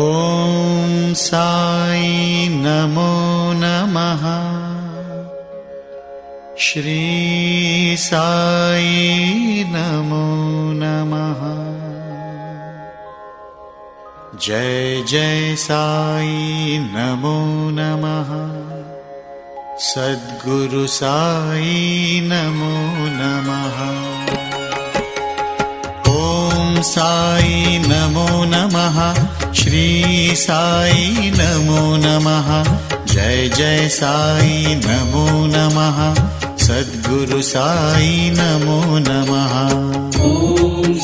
ॐ साई नमो नमः। श्री साई नमो नमः। जय जय साई नमो नमः। सद्गुरु साई नमो नमः। ॐ साई नमो नमः। श्री साई नमो नमः। जय जय साई नमो नमः। सद्गुरु साई नमो नमः। ॐ